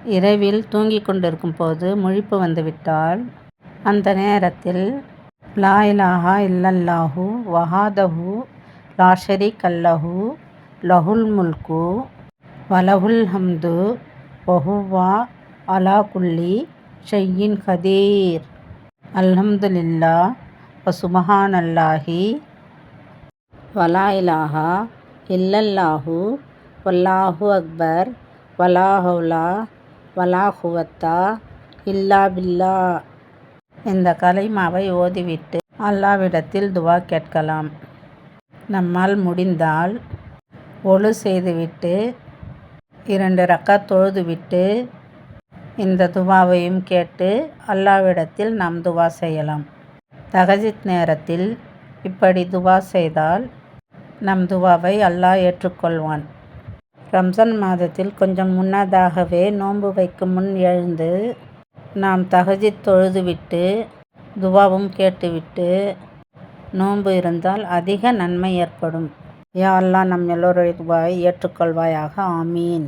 இரவில் தூங்கிக் கொண்டிருக்கும் போது முழிப்பு வந்துவிட்டால் அந்த நேரத்தில் லா இலாஹா இல்லல்லாஹு வஹதஹு லா ஷரீகல்லஹு லஹுல் முல்கு வலஹுல் ஹம்து வஹுவ அலா குல்லி ஷைஇன் கதீர் அல்ஹம்துலில்லாஹ் வசுப்ஹானல்லாஹி வலா இலாஹா இல்லல்லாஹு வல்லாஹு அக்பர் வலா ஹவ்ல வலா குவத்தா இல்லா பில்லாஹ். இந்த கலிமாவை ஓதிவிட்டு அல்லாஹ்விடத்தில் துவா கேட்கலாம். நம்மால் முடிந்தால் ஒழு செய்துவிட்டு 2 ரக்காத் தொழுதுவிட்டு இந்த துவாவையும் கேட்டு அல்லாஹ்விடத்தில் நாம் துவா செய்யலாம். தஹஜ்ஜுத் நேரத்தில் இப்படி துவா செய்தால் நம் துவாவை அல்லாஹ் ஏற்றுக்கொள்வான். ரம்ஜான் மாதத்தில் கொஞ்சம் முன்னதாகவே நோன்பு வைக்கும் முன் எழுந்து நாம் தஹஜ்ஜுத் தொழுதுவிட்டு துவாவும் கேட்டுவிட்டு நோன்பு இருந்தால் அதிக நன்மை ஏற்படும். யா அல்லாஹ் நம் எல்லோருடைய துவாவை ஏற்றுக்கொள்வாயாக. ஆமீன்.